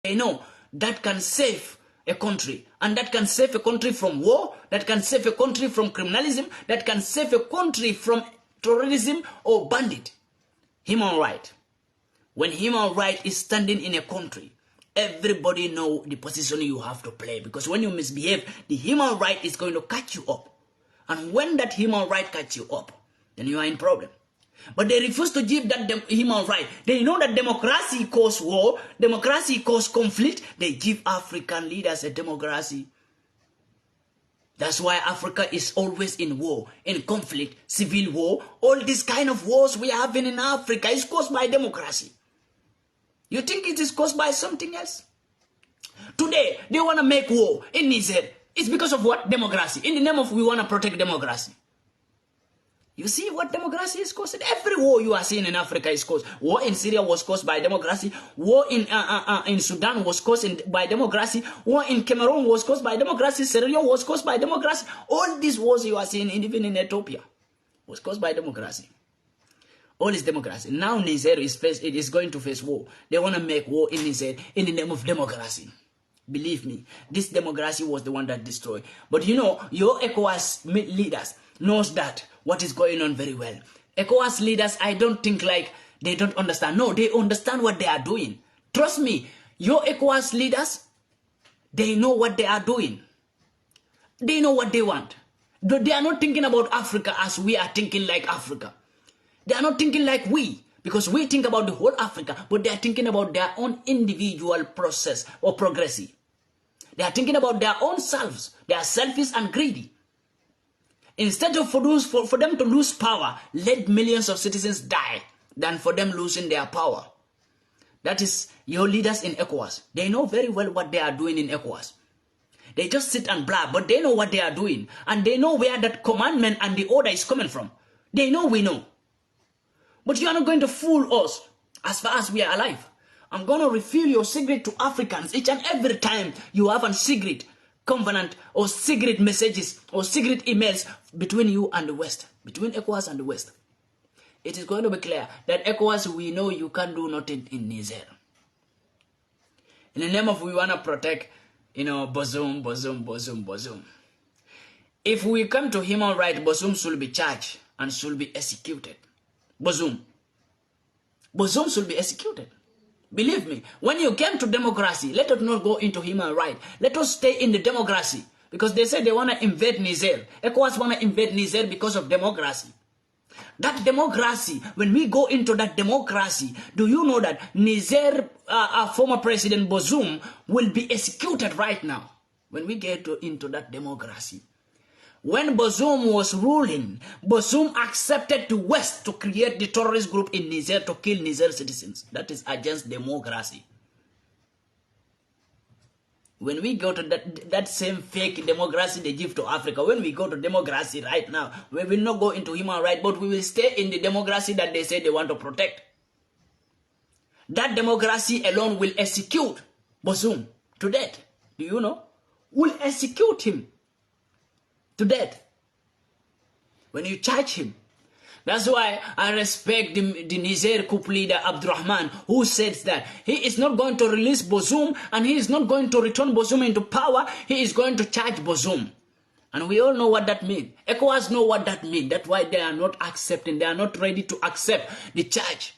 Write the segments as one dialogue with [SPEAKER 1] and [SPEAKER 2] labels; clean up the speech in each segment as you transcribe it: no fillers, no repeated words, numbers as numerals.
[SPEAKER 1] They know that can save a country, and that can save a country from war, that can save a country from criminalism, that can save a country from terrorism or bandit. Human right. When human right is standing in a country, everybody know the position you have to play, because when you misbehave, the human right is going to catch you up. And when that human right catch you up, then you are in problem. But they refuse to give that human right. They know that democracy causes war, democracy causes conflict. They give African leaders a democracy. That's why Africa is always in war, in conflict, civil war. All these kind of wars we are having in Africa is caused by democracy. You think it is caused by something else? Today, they want to make war in Niger. It's because of what? Democracy. In the name of we want to protect democracy. You see what democracy is caused? Every war you are seeing in Africa is caused. War in Syria was caused by democracy. War in Sudan was caused by democracy. War in Cameroon was caused by democracy. Sierra Leone was caused by democracy. All these wars you are seeing, even in Ethiopia, was caused by democracy. All is democracy. Now Niger is going to face war. They want to make war in Niger in the name of democracy. Believe me, this democracy was the one that destroyed. But you know, your ECOWAS leaders knows that what is going on very well. ECOWAS leaders, I don't think like they don't understand. No, they understand what they are doing. Trust me, your ECOWAS leaders, they know what they are doing. They know what they want. They are not thinking about Africa as we are thinking like Africa. They are not thinking like we, because we think about the whole Africa, but they are thinking about their own individual process or progressive. They are thinking about their own selves. They are selfish and greedy. Instead of for them to lose power, let millions of citizens die than for them losing their power. That is your leaders in ECOWAS. They know very well what they are doing in ECOWAS. They just sit and blab, but they know what they are doing. And they know where that commandment and the order is coming from. They know we know. But you are not going to fool us as far as we are alive. I'm going to reveal your secret to Africans each and every time you have a secret covenant or secret messages or secret emails between you and the West, between ECOWAS and the West. It is going to be clear that ECOWAS, we know you can't do nothing in Niger. In the name of we want to protect, Bazoum. If we come to human rights, Bazoum should be charged and should be executed. Bazoum should be executed. Believe me, when you came to democracy, let us not go into human rights. Let us stay in the democracy. Because they say they want to invade Niger. ECOWAS want to invade Niger because of democracy. That democracy, when we go into that democracy, do you know that Niger, our former president Bazoum, will be executed right now? When we get into that democracy. When Bazoum was ruling, Bazoum accepted to West to create the terrorist group in Niger to kill Niger citizens. That is against democracy. When we go to that same fake democracy they give to Africa, when we go to democracy right now, we will not go into human rights, but we will stay in the democracy that they say they want to protect. That democracy alone will execute Bazoum to death. Do you know? Will execute him to death when you charge him. That's why I respect the Niger Coup leader Abdurrahman, who says that he is not going to release Bazoum and he is not going to return Bazoum into power. He is going to charge Bazoum. And we all know what that means. ECOWAS know what that means. That's why they are not accepting. They are not ready to accept the charge.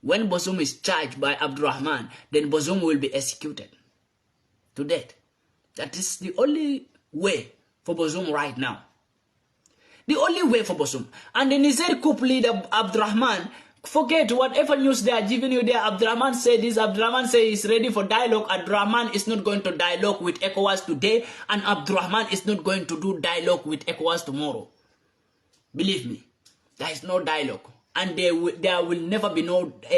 [SPEAKER 1] When Bazoum is charged by Abdurrahman, then Bazoum will be executed to death. That is the only way for Bazoum right now. The only way for Bazoum. And the Niger Coup leader Abdurrahman, forget whatever news they are giving you there. Abdurrahman said this, Abdurrahman said he's ready for dialogue. Abdurrahman is not going to dialogue with ECOWAS today, and Abdurrahman is not going to do dialogue with ECOWAS tomorrow. Believe me, there is no dialogue. And there will never be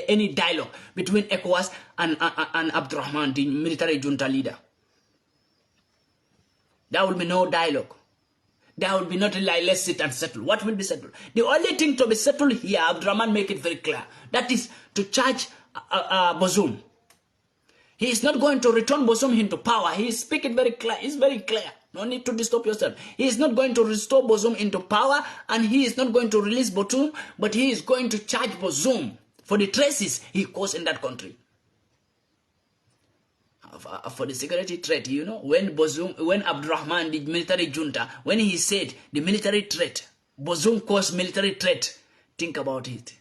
[SPEAKER 1] any dialogue between ECOWAS and Abdurrahman, the military junta leader. There will be no dialogue. There will be nothing like let's sit and settle. What will be settled? The only thing to be settled here, Abdurrahman make it very clear. That is to charge Bazoum. He is not going to return Bazoum into power. He is speaking very clear. It's very clear. No need to disturb yourself. He is not going to restore Bazoum into power, and he is not going to release Bazoum, but he is going to charge Bazoum for the traces he caused in that country. for the security threat. You know, when Abdurrahman, the military junta, when he said the military threat, Bazoum caused military threat. Think about it.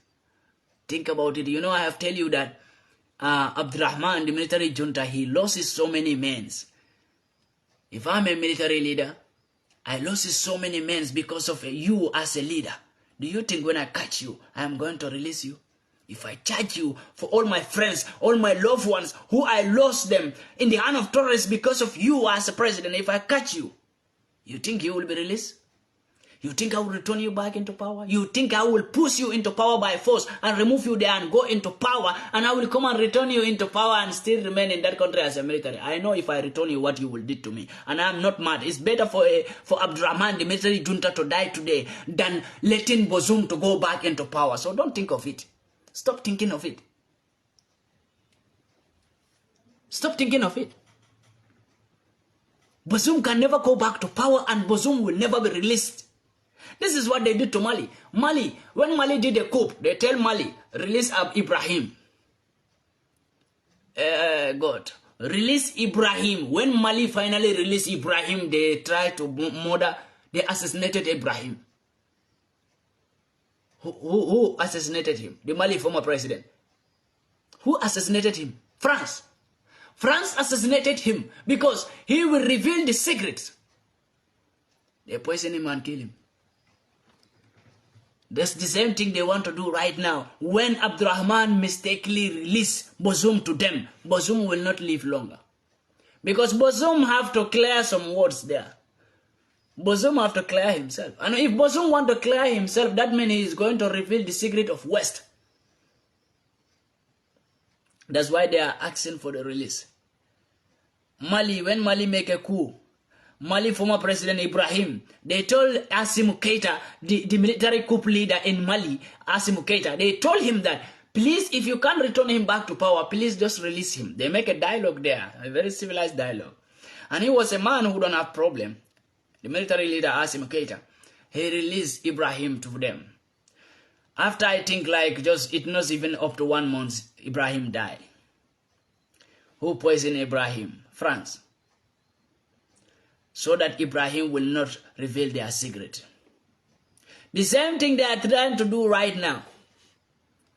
[SPEAKER 1] Think about it. You know, I have tell you that Abdurrahman, the military junta, he loses so many men. If I'm a military leader, I lost so many men because of you as a leader. Do you think when I catch you, I am going to release you? If I charge you for all my friends, all my loved ones, who I lost them in the hand of terrorists because of you as a president, if I catch you, you think you will be released? You think I will return you back into power? You think I will push you into power by force and remove you there and go into power, and I will come and return you into power and still remain in that country as a military? I know if I return you what you will do to me, and I am not mad. It's better for Abdurrahman, the military junta, to die today than letting Bazoum to go back into power. So don't think of it. Stop thinking of it. Stop thinking of it. Bazoum can never go back to power, and Bazoum will never be released. This is what they did to Mali. When Mali did a coup, they tell Mali, release Ibrahim. God, release Ibrahim. When Mali finally released Ibrahim, they tried to murder, they assassinated Ibrahim. Who assassinated him? The Mali former president. Who assassinated him? France. France assassinated him because he will reveal the secrets. They poison him and kill him. That's the same thing they want to do right now. When Abdurrahman mistakenly release Bazoum to them, Bazoum will not live longer. Because Bazoum have to clear some words there. Bazoum have to clear himself. And if Bazoum want to clear himself, that means he is going to reveal the secret of West. That's why they are asking for the release. Mali, when Mali make a coup, Mali former President Ibrahim, they told Assimi Goïta, the military coup leader in Mali, Assimi Goïta, they told him that, please, if you can't return him back to power, please just release him. They make a dialogue there, a very civilized dialogue. And he was a man who don't have problem. The military leader, Assimi Goïta, he released Ibrahim to them. After, I think, it not even up to 1 month, Ibrahim died. Who poisoned Ibrahim? France. So that Ibrahim will not reveal their secret. The same thing they are trying to do right now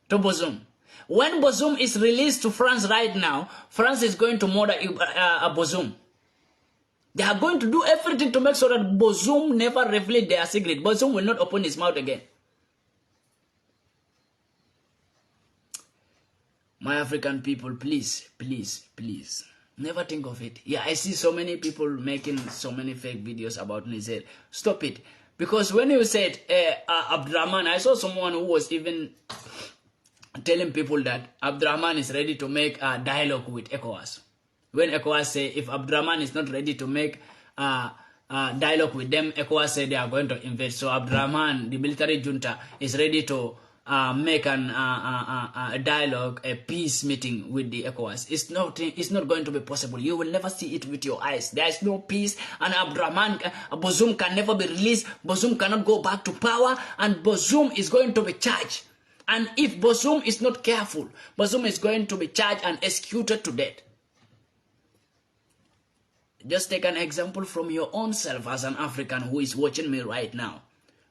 [SPEAKER 1] to Bazoum. When Bazoum is released to France right now, France is going to murder Bazoum. They are going to do everything to make sure that Bazoum never reveal their secret. Bazoum will not open his mouth again. My African people, please, please, please. Never think of it. Yeah, I see so many people making so many fake videos about Niger. Stop it. Because when you said Abdurrahman, I saw someone who was even telling people that Abdurrahman is ready to make a dialogue with ECOWAS. When ECOWAS say if Abdurrahman is not ready to make a dialogue with them, ECOWAS say they are going to invade. So Abdurrahman, the military junta, is ready to make a dialogue, a peace meeting with the ECOWAS. It's not going to be possible. You will never see it with your eyes. There is no peace, and Bazoum can never be released. Bazoum cannot go back to power, and Bazoum is going to be charged. And if Bazoum is not careful, Bazoum is going to be charged and executed to death. Just take an example from your own self as an African who is watching me right now.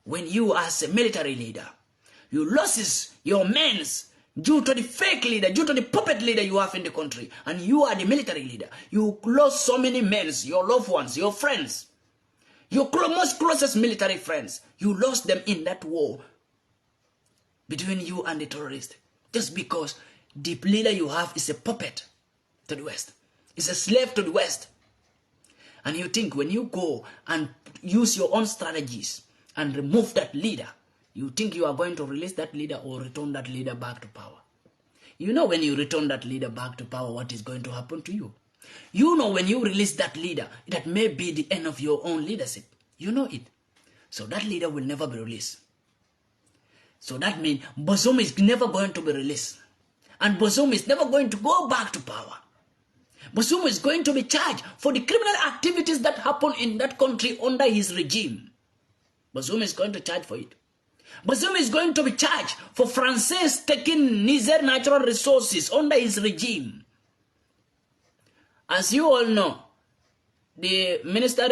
[SPEAKER 1] When you as a military leader, you lost your men due to the fake leader, due to the puppet leader you have in the country. And you are the military leader. You lost so many men, your loved ones, your friends. Your most closest military friends. You lost them in that war between you and the terrorist. Just because the leader you have is a puppet to the West. Is a slave to the West. And you think when you go and use your own strategies and remove that leader, you think you are going to release that leader or return that leader back to power. You know when you return that leader back to power, what is going to happen to you. You know when you release that leader, that may be the end of your own leadership. You know it. So that leader will never be released. So that means Bazoum is never going to be released. And Bazoum is never going to go back to power. Bazoum is going to be charged for the criminal activities that happen in that country under his regime. Bazoum is going to charge for it. Bazoum is going to be charged for France taking Niger natural resources under his regime. As you all know, the Minister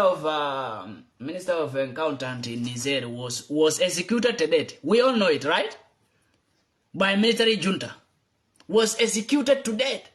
[SPEAKER 1] of Accountant in Niger was executed to death. We all know it, right? By military junta. Was executed to death.